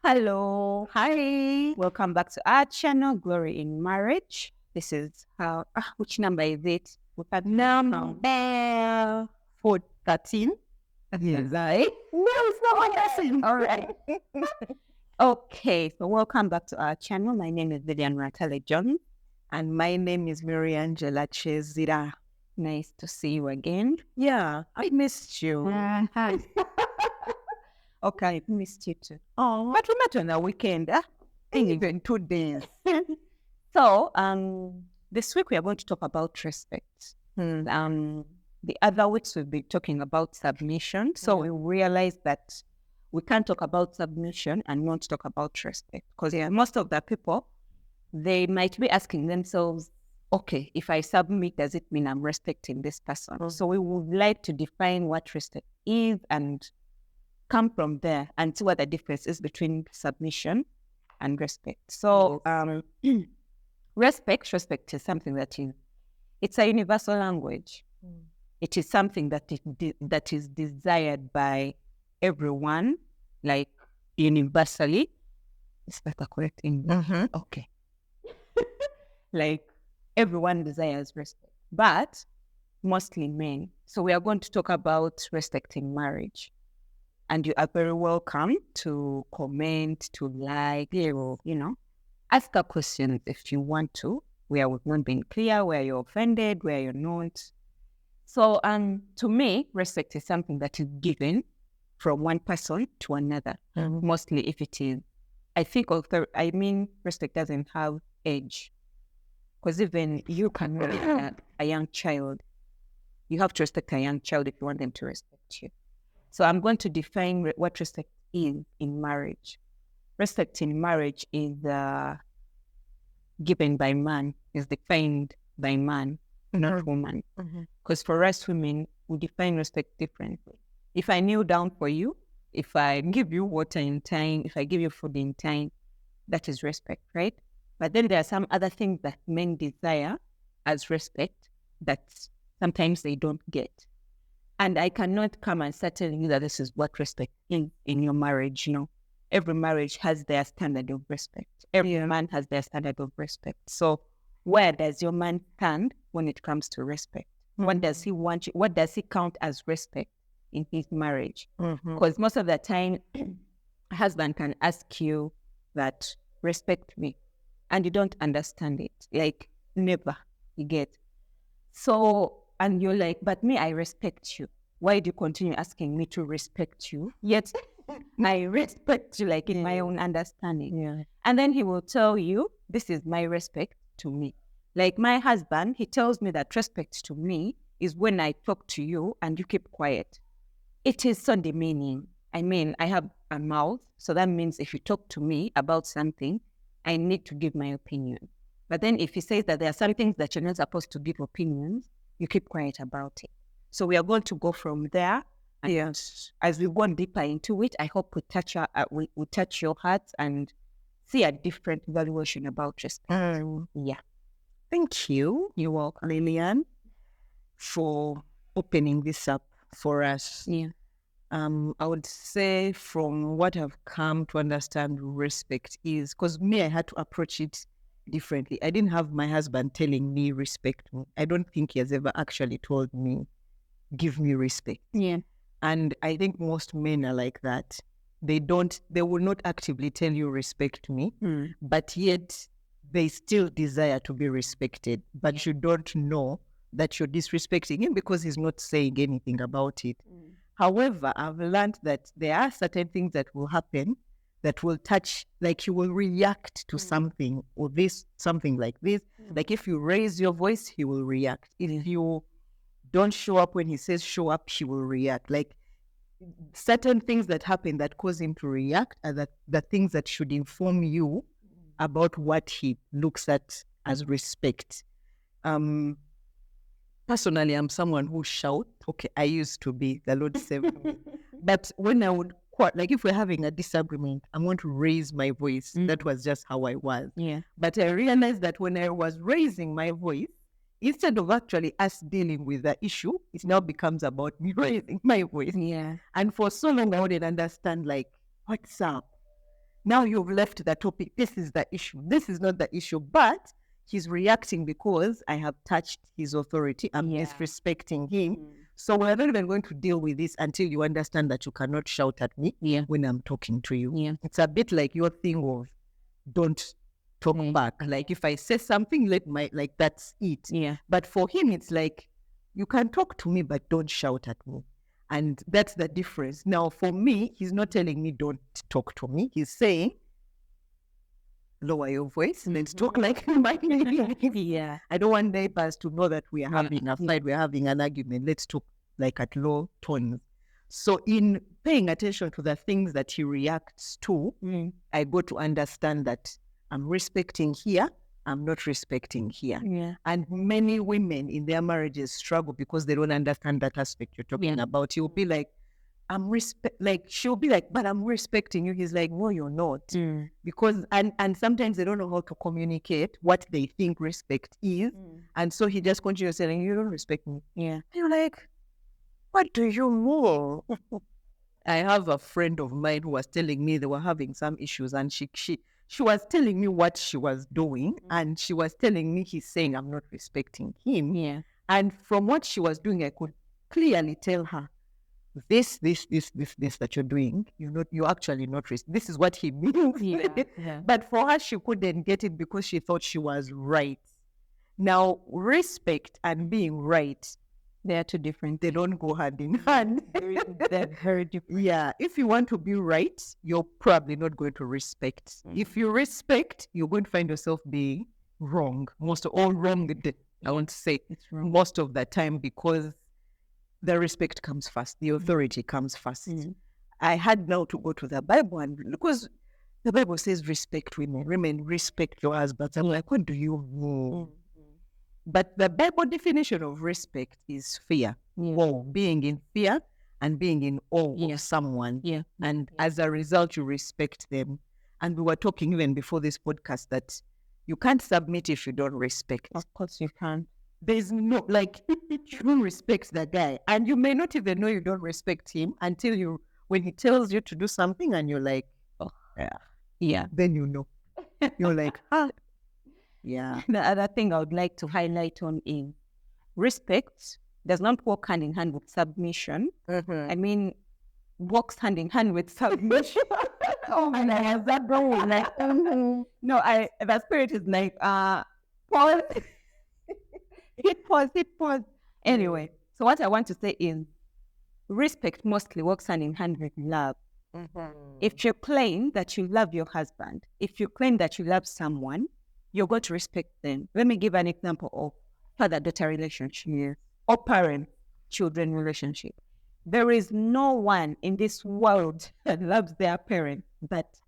Hello, Hi. welcome back to our channel, Glory in Marriage. This is how, which number is it? We can't count. Number 413. Yes, I. No, it's not my cousin. All right. Okay, so welcome back to our channel. My name is Lwantale John. And my name is Mariangela Kyezira. Nice to see you again. Yeah, I missed you. Hi. Okay. Missed you too. Oh, But we met on the weekend. even 2 days. So, this week we are going to talk about respect. Hmm. The other weeks we've been talking about submission. So we realized that we can't talk about submission and not talk about respect. Because most of the people, they might be asking themselves, okay, if I submit, does it mean I'm respecting this person? So we would like to define what respect is and come from there and see what the difference is between submission and respect. So respect is something it's a universal language. It is something that is desired by everyone, like universally. Is that the correct English? Okay. Like everyone desires respect, but mostly men. So we are going to talk about respect in marriage. And you are very welcome to comment, to like, ask a question if you want to, where we've not been clear, where you're offended, where you're not. So, to me, respect is something that is given from one person to another. Mostly, if it is, respect doesn't have age, because even you can be a young child. You have to respect a young child if you want them to respect you. So, I'm going to define what respect is in marriage. Respect in marriage is given by man, is defined by man, not woman. Because for us women, we define respect differently. If I kneel down for you, if I give you water in time, if I give you food in time, that is respect, right? But then there are some other things that men desire as respect that sometimes they don't get. And I cannot come and start telling you that this is what respect is in your marriage, Every marriage has their standard of respect. Every man has their standard of respect. So where does your man stand when it comes to respect? What does he want you, what does he count as respect in his marriage? Because most of the time, a husband can ask you that, respect me, and you don't understand it. Like, never, you get. So, and you're like, but me, I respect you. Why do you continue asking me to respect you? Yet I respect you, like in my own understanding. Yeah. And then he will tell you, this is my respect to me. Like my husband, he tells me that respect to me is when I talk to you and you keep quiet. It is so demeaning. I mean, I have a mouth, so that means if you talk to me about something, I need to give my opinion. But then if he says that there are some things that you're not supposed to give opinions, you keep quiet about it. So we are going to go from there. And as we go deeper into it, I hope we touch your hearts and see a different evaluation about respect. Yeah. Thank you, You're welcome. Lilian, for opening this up for us. Yeah. I would say from what I've come to understand respect is, because me, I had to approach it differently. I didn't have my husband telling me respect me. I don't think he has ever actually told me, give me respect. Yeah. And I think most men are like that. They will not actively tell you respect me, but yet they still desire to be respected. But you don't know that you're disrespecting him because he's not saying anything about it. However, I've learned that there are certain things that will happen that will touch, like you will react to something or something like this. Like if you raise your voice, he will react. If you don't show up when he says show up, he will react. Like certain things that happen that cause him to react are the things that should inform you about what he looks at as respect. Personally, I'm someone who shouts. Okay, I used to be, the Lord saved me. But when I would like if we're having a disagreement, I want to raise my voice. That was just how I was. Yeah. But I realized that when I was raising my voice, instead of actually us dealing with the issue, it now becomes about me raising my voice. Yeah. And for so long, I wouldn't understand, like, what's up? now you've left the topic. This is the issue. This is not the issue. But he's reacting because I have touched his authority. I'm disrespecting him. So we're not even going to deal with this until you understand that you cannot shout at me when I'm talking to you. Yeah. It's a bit like your thing of don't talk back. Like if I say something, that's it. Yeah. But for him, it's like, you can talk to me, but don't shout at me. And that's the difference. Now, for me, he's not telling me don't talk to me. He's saying, lower your voice. Let's talk like human. Yeah. I don't want neighbors to know that we are having a fight, we're having an argument. Let's talk like at low tones. So in paying attention to the things that he reacts to, I got to understand that I'm respecting here, I'm not respecting here. Yeah. And many women in their marriages struggle because they don't understand that aspect you're talking about. You'll be like, she'll be like, but I'm respecting you. He's like, no, you're not. Because, and sometimes they don't know how to communicate what they think respect is. And so he just continues saying, you don't respect me. Yeah. You're like, what do you know? I have a friend of mine who was telling me they were having some issues, and she was telling me what she was doing, and she was telling me he's saying I'm not respecting him. Yeah. And from what she was doing, I could clearly tell her, this that you're doing, you're actually not this is what he means. Yeah. But for her, she couldn't get it because she thought she was right. Now, respect and being right, they are two different. They don't go hand in hand. They're very different. Yeah. If you want to be right, you're probably not going to respect. If you respect, you're going to find yourself being wrong. I want to say it's wrong most of the time, because the respect comes first. The authority comes first. I had now to go to the Bible, and because the Bible says respect women. Women, respect your husbands. I'm like, what do you mean? But the Bible definition of respect is fear. Being in fear and being in awe of someone. And as a result, you respect them. And we were talking even before this podcast that you can't submit if you don't respect. Of course you can. There's no, you don't respect that guy. And you may not even know you don't respect him until when he tells you to do something and you're like, oh, yeah. Then you know. You're like, yeah. The other thing I would like to highlight on is respect does not walk hand in hand with submission. I mean, walks hand in hand with submission. And I have that going. No, the spirit is like, pause. hit pause. Anyway, so what I want to say is respect mostly works hand in hand with love. If you claim that you love your husband, if you claim that you love someone, you're going to respect them. Let me give an example of father-daughter relationship or parent-children relationship. There is no one in this world that loves their parent that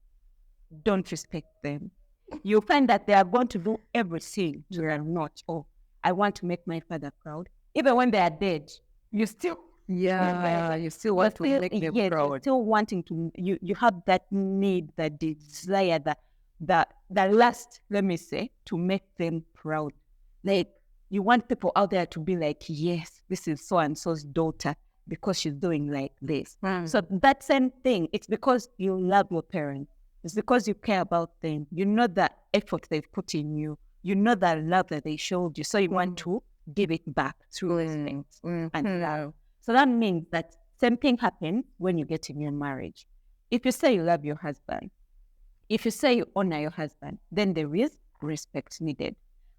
don't respect them. You find that they are going to do everything to their not. Oh, I want to make my father proud. Even when they are dead, you still you still want to make them proud. You're still wanting to. You have that need, that desire, that lust, let me say, to make them proud. Like, you want people out there to be like, yes, this is so and so's daughter because she's doing like this. So that same thing, it's because you love your parents. It's because you care about them. You know the effort they've put in you. You know the love that they showed you. So you want to give it back through respect and love. So that means that same thing happens when you get in your marriage. If you say you love your husband, if you say you honor your husband, then there is respect needed.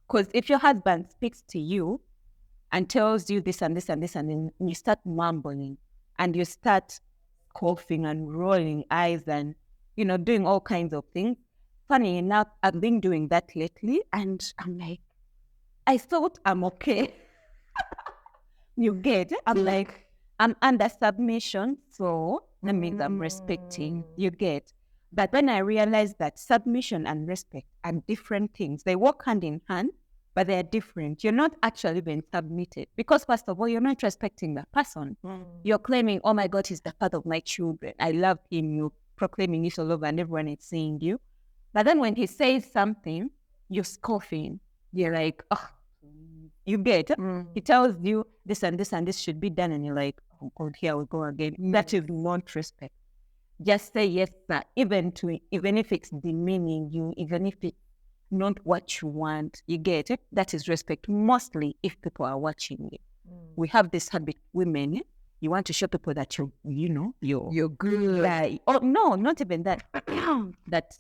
Because if your husband speaks to you and tells you this and this and this, and then you start mumbling and you start coughing and rolling eyes and, doing all kinds of things. Funny enough, I've been doing that lately, and I'm like, I thought I'm okay. You get it? I'm like, I'm under submission, so that means I'm respecting. You get. But when I realized that submission and respect are different things, they work hand in hand, but they're different. You're not actually being submitted because, first of all, you're not respecting the person. You're claiming, oh my God, he's the father of my children. I love him. You're proclaiming it all over and everyone is seeing you. But then when he says something, you're scoffing. You're like, oh, you get it? He tells you this and this and this should be done, and you're like, oh God, here we go again. That is not respect. just say yes, sir, even if it's demeaning you, even if it's not what you want. You get it? That is respect. Mostly if people are watching you. We have this habit, women, you want to show people that you're good. Like, oh no, not even that. That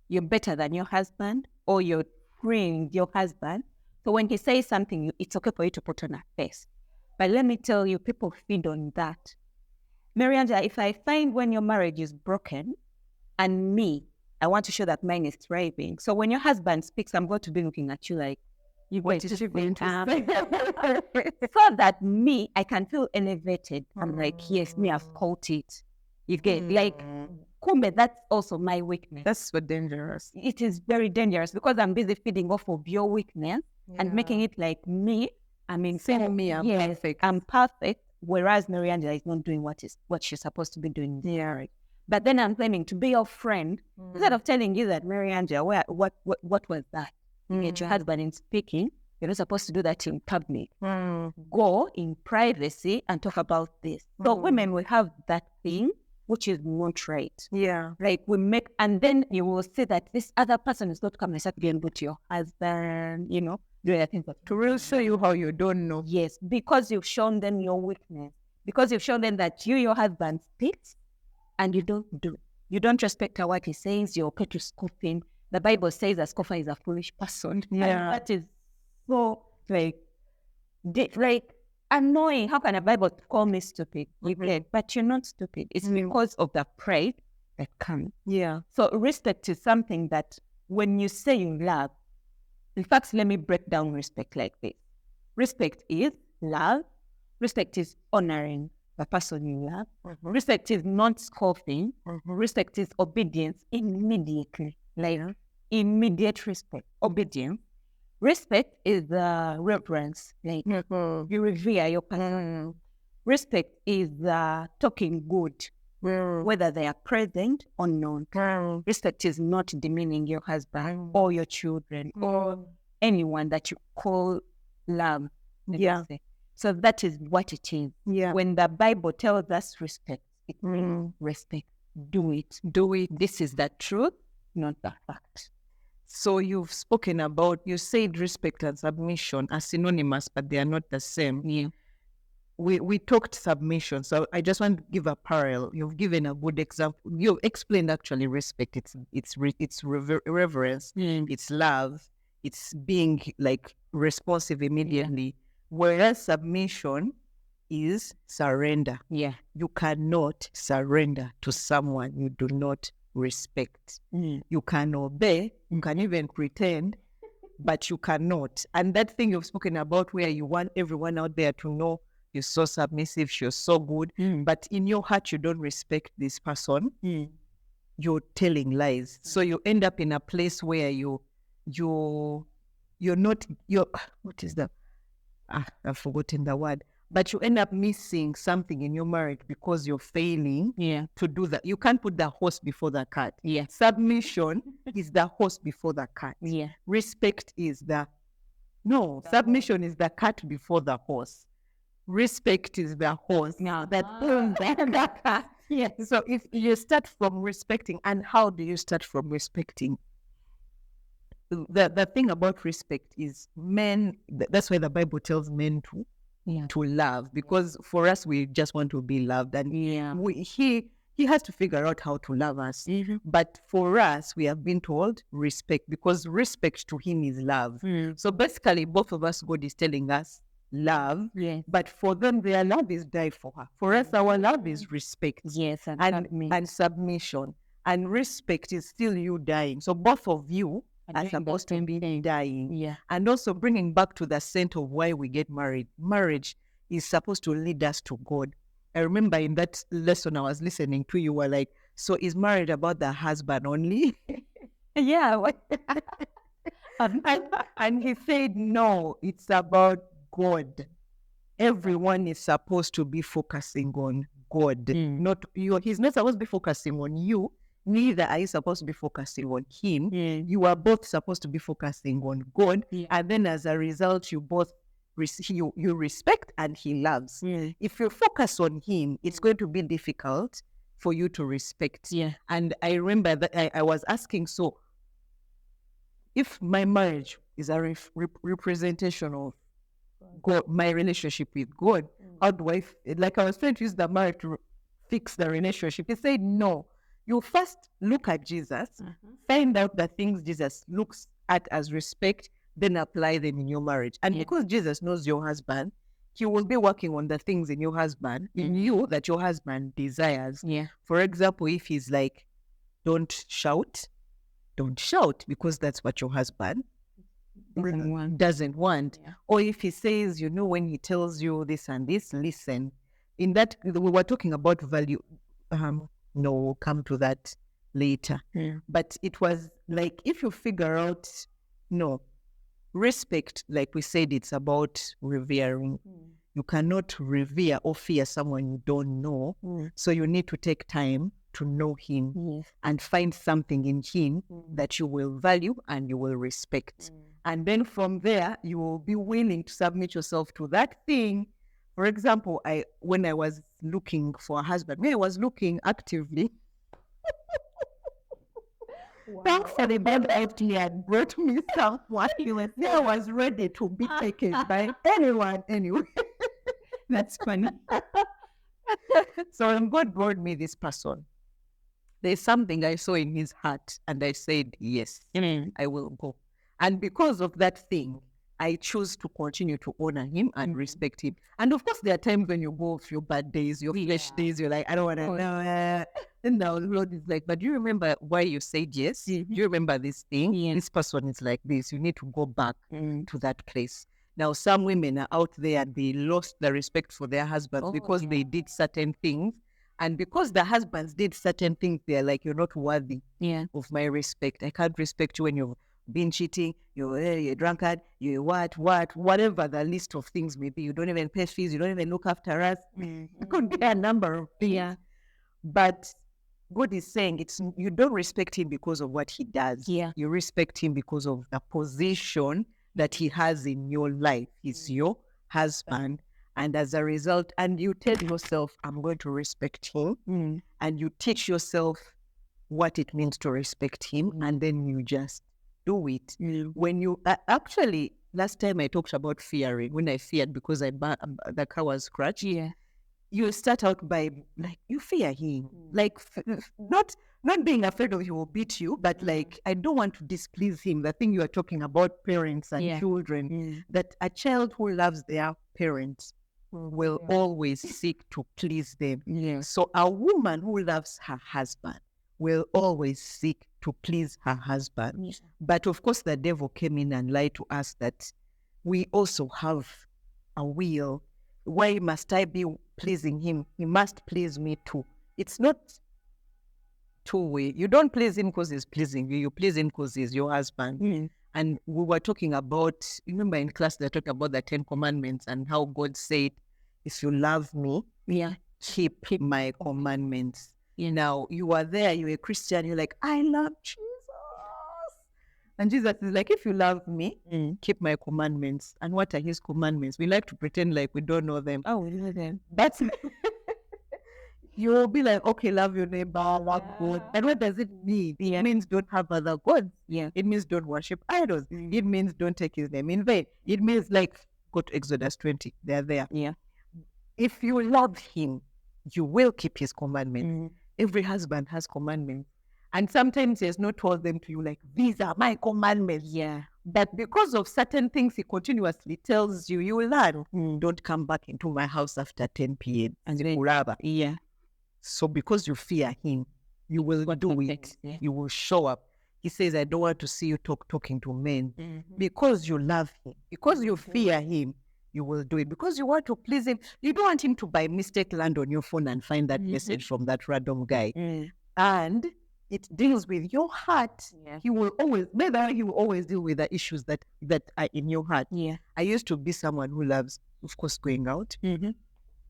you're better than your husband, or you're freeing your husband. So when he says something, it's okay for you to put on a face. But let me tell you, people feed on that. Mariangela, if I find when your marriage is broken, and me, I want to show that mine is thriving. So when your husband speaks, I'm going to be looking at you like, what is she going to say? So that me, I can feel elevated. I'm like, yes, me, I've caught it. You get like, kumbe, that's also my weakness. That's so dangerous. It is very dangerous because I'm busy feeding off of your weakness and making it like me. I mean, saying me, I'm perfect. I'm perfect. Whereas Mariangela is not doing what she's supposed to be doing. Yeah, right. But then I'm claiming to be your friend instead of telling you that Mariangela, what was that? You get your husband in speaking. You're not supposed to do that in public. Go in privacy and talk about this. So women will have that thing, which is not right. Yeah. Like we make, and then you will see that this other person is not coming and start getting good to your husband, doing things to really show you how you don't know. Yes, because you've shown them your weakness. Because you've shown them that your husband speaks and you don't do. You don't respect what he says. You're okay to scoff him. The Bible says a scoffer is a foolish person. Yeah. And that is so annoying. How can a Bible call me stupid? But you're not stupid. It's because of the pride that comes. Yeah. So respect is something that when you say you love, in fact, let me break down respect like this. Respect is love. Respect is honoring the person you love. Respect is not scoffing. Respect is obedience immediately. Like immediate respect, obedience. Respect is reverence. Like you revere your person. Respect is talking good, whether they are present or not. Respect is not demeaning your husband or your children or anyone that you call love. Yeah. So that is what it is. Yeah. When the Bible tells us respect, it means respect. Do it. Do it. This is the truth, not the fact. So you said respect and submission are synonymous, but they are not the same. Yeah. We talked submission, so I just want to give a parallel. You've given a good example. You've explained actually respect. It's reverence. It's love. It's being like responsive immediately. Yeah. Whereas submission is surrender. Yeah. You cannot surrender to someone you do not respect. You can obey. You can even pretend, but you cannot. And that thing you've spoken about where you want everyone out there to know you're so submissive, you're so good, but in your heart you don't respect this person, you're telling lies. So you end up in a place where you're not, what is that? I've forgotten the word. But you end up missing something in your marriage because you're failing to do that. You can't put the horse before the cart. Yeah. Submission is the horse before the cart. Yeah. Respect is submission is the cart before the horse. Respect is the horse that owns the cart. Yeah. So if you start from respecting, and how do you start from respecting? The thing about respect is men, that's why the Bible tells men to love, because for us, we just want to be loved. And he has to figure out how to love us. But for us, we have been told respect, because respect to him is love. So basically, both of us, God is telling us love, but for them, their love is die for her. For us, our love is respect. Yes, and submission. And respect is still you dying. So both of you are supposed to be dying. Yeah. And also bringing back to the center of why we get married. Marriage is supposed to lead us to God. I remember in that lesson I was listening to, you were like, so is marriage about the husband only? Yeah. And he said, no, it's about God. Everyone is supposed to be focusing on God. Not you. He's not supposed to be focusing on you. Neither are you supposed to be focusing on him. You are both supposed to be focusing on God. And then as a result, you both you respect and he loves. If you focus on him, it's going to be difficult for you to respect. Yeah. And I remember that I was asking, so if my marriage is a representation of God, my relationship with God, how do I, like I was trying to use the marriage to fix the relationship. He said, no, you first look at Jesus, find out the things Jesus looks at as respect, then apply them in your marriage. And because Jesus knows your husband, he will be working on the things in your husband, in you, that your husband desires. Yeah. For example, if he's like, don't shout because that's what your husband doesn't want. Yeah. Or if he says, when he tells you this and this, listen. In that, we were talking about value. No, we'll come to that later. Yeah. But it was like, if you figure out, respect, like we said, it's about revering. You cannot revere or fear someone you don't know. So you need to take time to know him and find something in him that you will value and you will respect. And then from there, you will be willing to submit yourself to that thing. For example, when I was looking for a husband, I was looking actively. Thankfully, God actually had brought me someone. I was ready to be taken by anyone anyway. That's funny. So when God brought me this person, there's something I saw in his heart, and I said, yes, I will go. And because of that thing, I choose to continue to honor him and respect him. And of course, there are times when you go through bad days, your flesh days, you're like, I don't want to know. And now the Lord is like, but do you remember why you said yes? Do you remember this thing? This person is like this. You need to go back to that place. Now, some women are out there and they lost the respect for their husbands because they did certain things. And because the husbands did certain things, they're like, you're not worthy of my respect. I can't respect you when you've been cheating, you're a drunkard, you're whatever the list of things may be. You don't even pay fees, you don't even look after us. It could be a number of things. Yeah. But God is saying you don't respect him because of what he does. Yeah. You respect him because of the position that he has in your life. He's your husband. And as a result, and you tell yourself, I'm going to respect him. And you teach yourself what it means to respect him. And then you just do it. When you actually, last time I talked about fearing, when I feared because the car was scratched. Yeah. You start out by like, you fear him. Like, not being afraid of he will beat you, but like, I don't want to displease him. The thing you are talking about, parents and children, that a child who loves their parents will always seek to please them. So a woman who loves her husband will always seek to please her husband. But of course, the devil came in and lied to us that we also have a will. Why must I be pleasing him? He must please me too. It's not two-way. You don't please him because he's pleasing you. You please him because he's your husband. And we were talking about, remember in class, they're talking about the 10 commandments and how God said, if you love me, keep my commandments. Now, you are there, you're a Christian, you're like, I love Jesus. And Jesus is like, if you love me, keep my commandments. And what are his commandments? We like to pretend like we don't know them. Oh, we know them. But you will be like, okay, love your neighbor, love God. And what does it mean? It means don't have other gods. It means don't worship idols. It means don't take his name in vain. It means like, go to Exodus 20. They're there. If you love him, you will keep his commandments. Every husband has commandments. And sometimes he has not told them to you like, these are my commandments. But because of certain things he continuously tells you, you will learn. Don't come back into my house after 10 p.m. And then, so because you fear him, you will do it. You will show up. He says, I don't want to see you talking to men. Because you love him. Because you fear him, you will do it. Because you want to please him. You don't want him to by mistake land on your phone and find that message from that random guy. And it deals with your heart. He will always deal with the issues that are in your heart. I used to be someone who loves, of course, going out.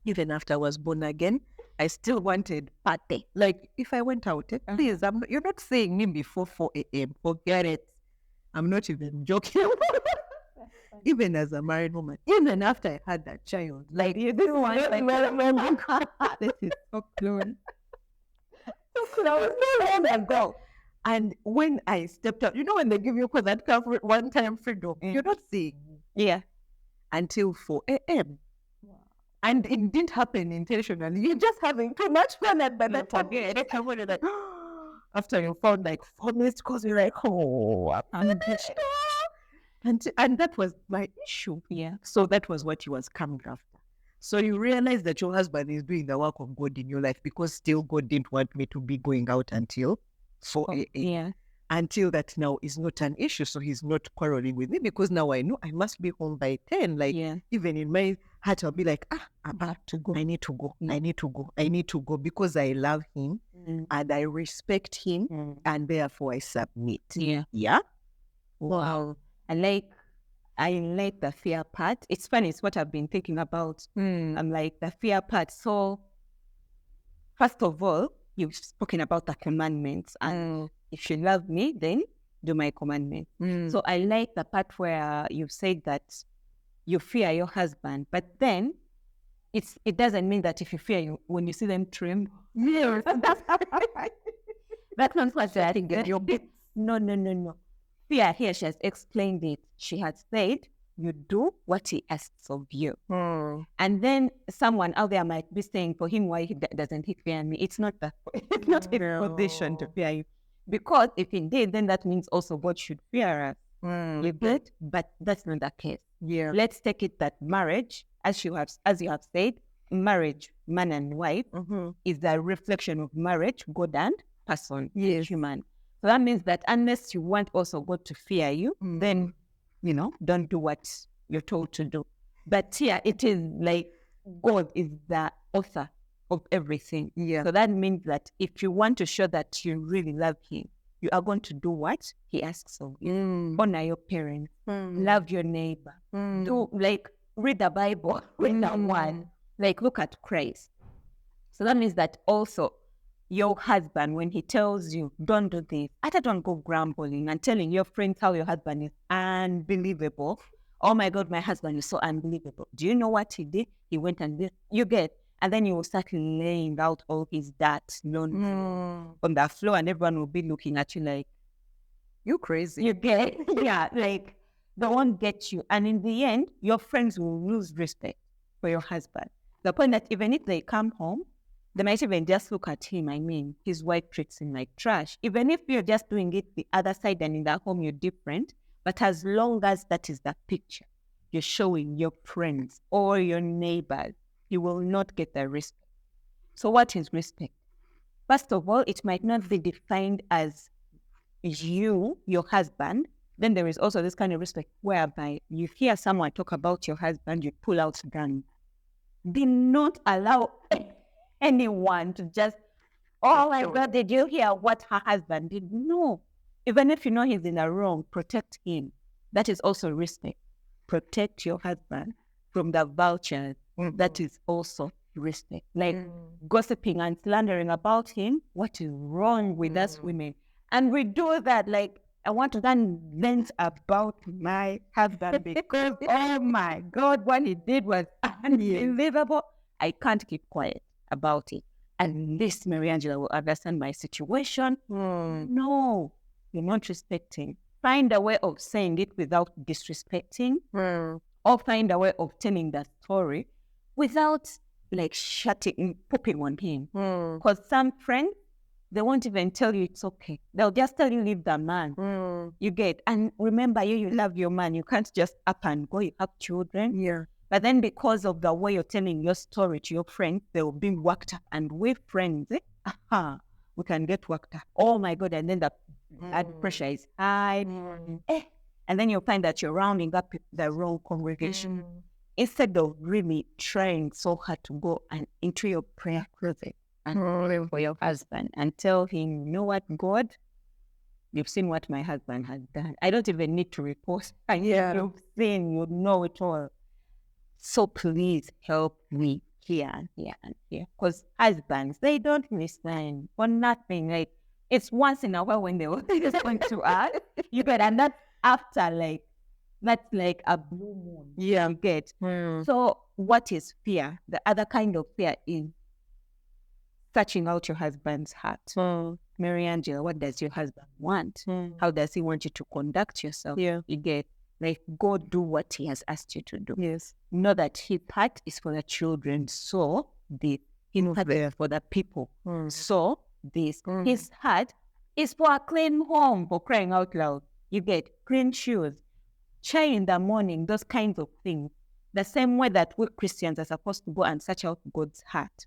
Even after I was born again, I still wanted party. Like, if I went out, please, you're not saying me before 4 a.m. Forget it. I'm not even joking. Even as a married woman, even after I had that child, like, this is so close. long ago. And when I stepped out, when they give you that one-time freedom, you're not seeing until 4 a.m. Wow. And it didn't happen intentionally. You're just having too much fun at that time. Like, after you found like 4 minutes, because you're like, I'm finished. And that was my issue. Yeah. So that was what he was coming after. So you realize that your husband is doing the work of God in your life, because still God didn't want me to be going out until 4 a.m. Yeah. Until that now is not an issue. So he's not quarreling with me, because now I know I must be home by 10. Like, even in my heart, I'll be like, I'm about to go. I need to go. I need to go. I need to go, because I love him and I respect him, and therefore I submit. Yeah. Yeah. Wow. I like the fear part. It's funny, it's what I've been thinking about. I'm like, the fear part. So, first of all, you've spoken about the commandments. And if you love me, then do my commandments. So I like the part where you've said that you fear your husband, but then it doesn't mean that if you fear you, when you see them tremble. Yes. That's not what I think. No. Fear here, she has explained it. She has said, you do what he asks of you. And then someone out there might be saying, for him, why doesn't he fear me? It's not it's not his position to fear you. Because if he did, then that means also God should fear us. You get? But that's not the case. Yeah. Let's take it that marriage, as you have said, marriage, man and wife, is the reflection of marriage, God and person, human. So that means that unless you want also God to fear you, then, don't do what you're told to do. But here it is like God is the author of everything. Yeah. So that means that if you want to show that you really love him, you are going to do what he asks of you. Honor your parents. Love your neighbor. Do, read the Bible. Read the word. Look at Christ. So that means that also your husband, when he tells you, don't do this, don't go grumbling and telling your friends how your husband is unbelievable. Oh my God, my husband is so unbelievable. Do you know what he did? He went and did. You get. And then you will start laying out all his dirt on the floor, and everyone will be looking at you like, you crazy. You get. Yeah, they won't get you. And in the end, your friends will lose respect for your husband. The point that even if they come home, they might even just look at him. I mean, his wife treats him like trash. Even if you're just doing it the other side and in that home you're different, but as long as that is the picture you're showing your friends or your neighbors, you will not get the respect. So what is respect? First of all, it might not be defined as you, your husband. Then there is also this kind of respect whereby you hear someone talk about your husband, you pull out gun. Do not allow anyone to just, oh my God, did you hear what her husband did? No. Even if you know he's in the wrong, protect him. That is also respect. Protect your husband from the vultures. That is also respect. Gossiping and slandering about him, what is wrong with us women? And we do that, I want to then vent about my husband because, oh my God, what he did was unbelievable. I can't keep quiet about it. And this Mary Angela will understand my situation. No, you're not respecting. Find a way of saying it without disrespecting, or find a way of telling the story without pooping on him. Because some friends, they won't even tell you it's okay. They'll just tell you leave the man. You get. And remember, you love your man. You can't just up and go. You have children. Yeah. But then because of the way you're telling your story to your friends, they'll be worked up. And with friends, we can get worked up. Oh my God. And then the blood pressure is high. And then you'll find that you're rounding up the wrong congregation. Instead of really trying so hard to go and into your prayer closet and pray for your husband and tell him, you know what, God, you've seen what my husband has done. I don't even need to report. You've seen, you know it all. So please help me here and here and here. Because husbands, they don't listen for nothing. It's once in a while when they will going to us. You get, and that's after that's like a blue moon. Yeah. You get. So what is fear? The other kind of fear is searching out your husband's heart. Mary Angela, what does your husband want? How does he want you to conduct yourself? Yeah. You get, like, go do what he has asked you to do. Yes. Know that his heart is for the children, so his heart is for the people. So his heart is for a clean home, for crying out loud. You get clean shoes, chai in the morning, those kinds of things. The same way that we Christians are supposed to go and search out God's heart.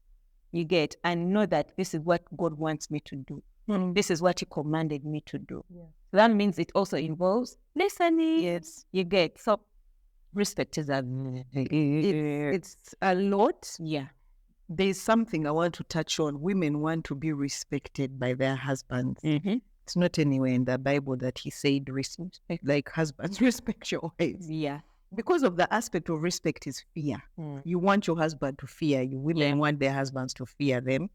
You get, and know that this is what God wants me to do. This is what he commanded me to do. Yeah. So that means it also involves listening. Yes. You get, so respect is it's a lot. Yeah. There's something I want to touch on. Women want to be respected by their husbands. It's not anywhere in the Bible that he said, respect, like husbands, respect your wives. Yeah. Because of the aspect of respect is fear. You want your husband to fear you. Women want their husbands to fear them.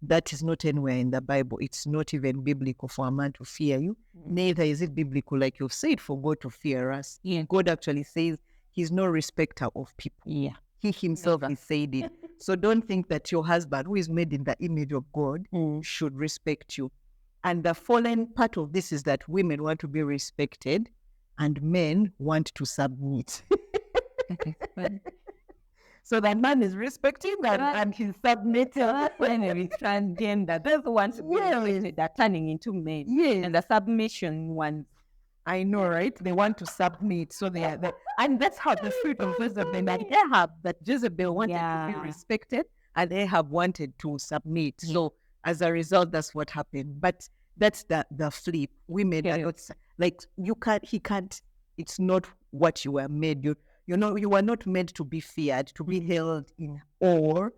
That is not anywhere in the Bible. It's not even biblical for a man to fear you. Neither is it biblical, like you've said, for God to fear us. Yeah. God actually says he's no respecter of people. Yeah. He himself has said it. So don't think that your husband, who is made in the image of God, should respect you. And the fallen part of this is that women want to be respected and men want to submit. So that man is respecting and he's submitting. When it is transgender, those ones that are turning into men. Yes. And the submission ones. I know, right? They want to submit. So they are there. And that's how the spirit of Jezebel and Ahab, that Jezebel wanted to be respected and Ahab wanted to submit. So as a result, that's what happened. But that's the flip. Women are not, like, he can't, it's not what you were made. You were not meant to be feared, to be held in awe,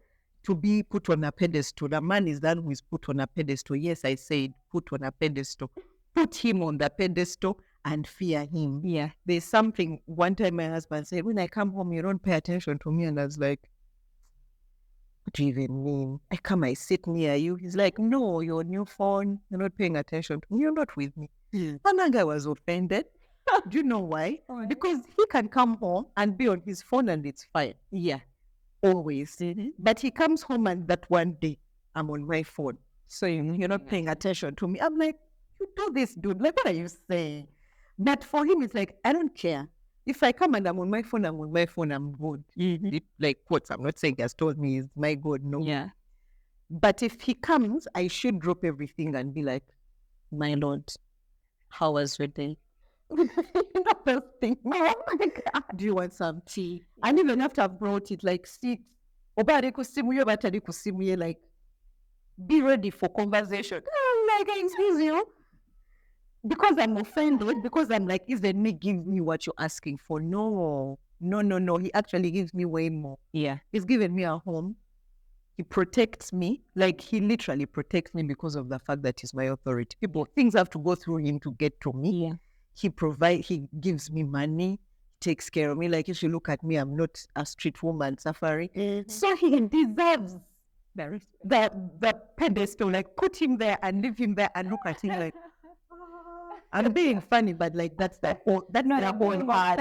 to be put on a pedestal. The man is that who is put on a pedestal. Yes, I said put on a pedestal. Put him on the pedestal and fear him. Yeah. There's something, one time my husband said, when I come home, you don't pay attention to me. And I was like, what do you even mean? I come, I sit near you. He's like, no, you're on your phone. You're not paying attention to me. You're not with me. And that guy was offended. Do you know why? Because he can come home and be on his phone and it's fine. Yeah. Always. But he comes home and that one day, I'm on my phone. So you're not paying attention to me. I'm like, you do this, dude. Like, what are you saying? But for him, it's like, I don't care. If I come and I'm on my phone, I'm good. Like, quotes, I'm not saying he has told me he's my God, no. Yeah. But if he comes, I should drop everything and be like, my Lord, how was your day? Those things. Oh my God. Do you want some tea? And even after I've brought it, like, like, be ready for conversation. I'm like, excuse you. Because I'm offended, because I'm like, isn't me give me what you're asking for? No. He actually gives me way more. Yeah. He's given me a home. He protects me. Like, he literally protects me because of the fact that he's my authority. Things have to go through him to get to me. Yeah. He gives me money, takes care of me. Like, if you look at me, I'm not a street woman suffering. So he deserves the pedestal. Like, put him there and leave him there and look at him like, I'm being funny, but like, that's the whole part.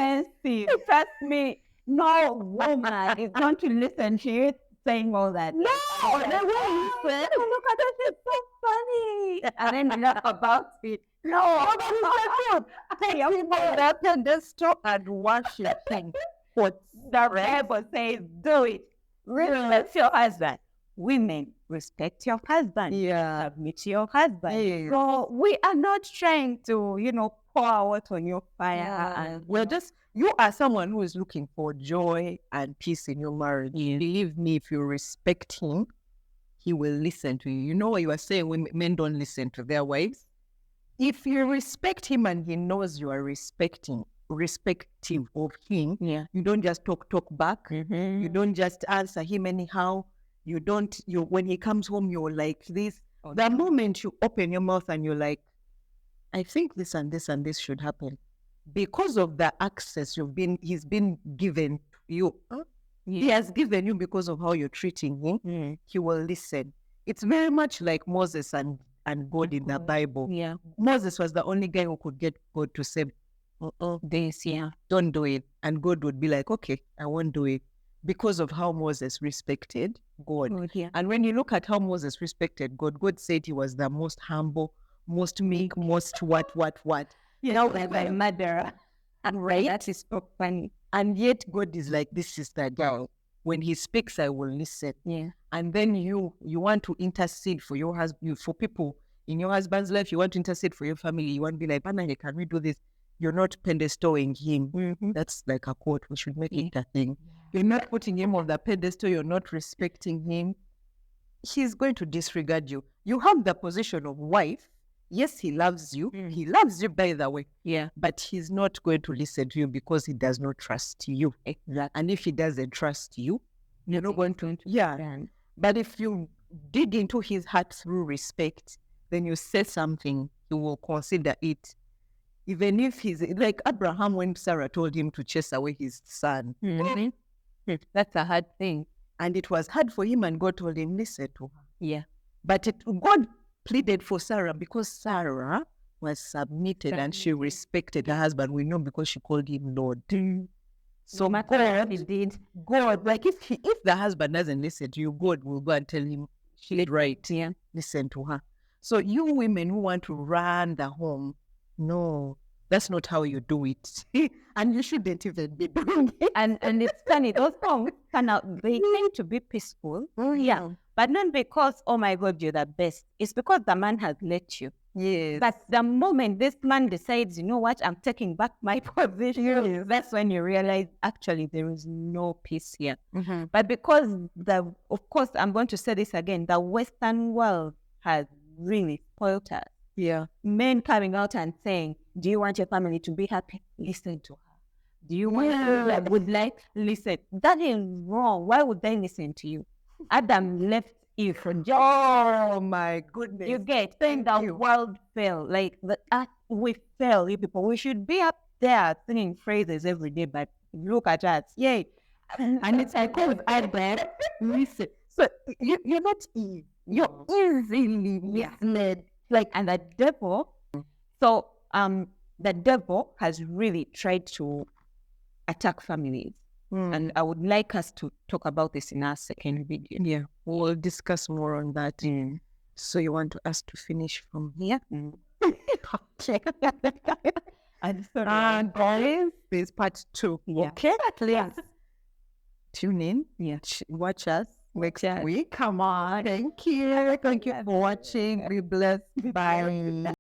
Trust me, no woman is going to listen to you saying all that. No, they won't listen. Look at that, it's so funny. And then enough about it. No, take people that pedestal and worship him. What the Bible says, do it. Respect your husband. Women, respect your husband. Yeah. Submit to your husband. Yeah. So we are not trying to, pour out on your fire. Yeah. And we're just, you are someone who is looking for joy and peace in your marriage. Yeah. Believe me, if you respect him, he will listen to you. You know what you are saying when men don't listen to their wives? If you respect him and he knows you are respective of him, you don't just talk back. You don't just answer him anyhow. When he comes home, you're like this. The moment you open your mouth and you're like, I think this and this and this should happen. Because of the access he's been given to you. He has given you because of how you're treating him. He will listen. It's very much like Moses and God in the Bible. Yeah. Moses was the only guy who could get God to say, this, don't do it. And God would be like, okay, I won't do it. because of how Moses respected God. Oh, yeah. And when you look at how Moses respected God, God said he was the most humble, most meek, most what. You know, like my mother. Right? That is so funny. And yet God is like, this is the girl. When he speaks, I will listen. Yeah. And then you want to intercede for your husband, for people in your husband's life. You want to intercede for your family. You want to be like, Panay, can we do this? You're not pedestaling him. Mm-hmm. That's like a quote. We should make it a thing. You're not putting him on the pedestal. You're not respecting him. He's going to disregard you. You have the position of wife. Yes, he loves you. He loves you, by the way. Yeah. But he's not going to listen to you because he does not trust you. Exactly. And if he doesn't trust you, you're not going to. Yeah. understand. But if you dig into his heart through respect, then you say something, he will consider it. Even if he's like Abraham, when Sarah told him to chase away his son. Mm-hmm. That's a hard thing. And it was hard for him, and God told him, listen to her. Yeah. But God pleaded for Sarah because Sarah was submitted and she respected her husband. We know because she called him Lord. So No matter what he did. God, like if the husband doesn't listen to you, God will go and tell him, she's right. Yeah. Listen to her. So you women who want to run the home, no, that's not how you do it. And you shouldn't even be doing it. And it's funny, those homes they tend to be peaceful. Yeah. But not because, oh my God, you're the best. It's because the man has let you. Yes. But the moment this man decides, you know what, I'm taking back my position, that's when you realize actually there is no peace here. Mm-hmm. But because of course, I'm going to say this again, the Western world has really spoiled us. Yeah. Men coming out and saying, do you want your family to be happy? Listen to her. Do you want to would like listen? That is wrong. Why would they listen to you? Adam left Eve for just. Oh my goodness. You get saying the world fell. Like the earth, we fell, you people. We should be up there singing phrases every day, but look at us. Yay. And it's like, Adam, listen. So you're not Eve. You're easily misled. Like, and the devil, so the devil has really tried to attack families. And I would like us to talk about this in our second video. Yeah, we'll discuss more on that. So you want us to finish from here? Okay. And guys, there's part 2. Yeah. Okay? Please tune in. Yeah. Watch us next week. Come on. Thank you. Thank you for watching. Be blessed. Bye.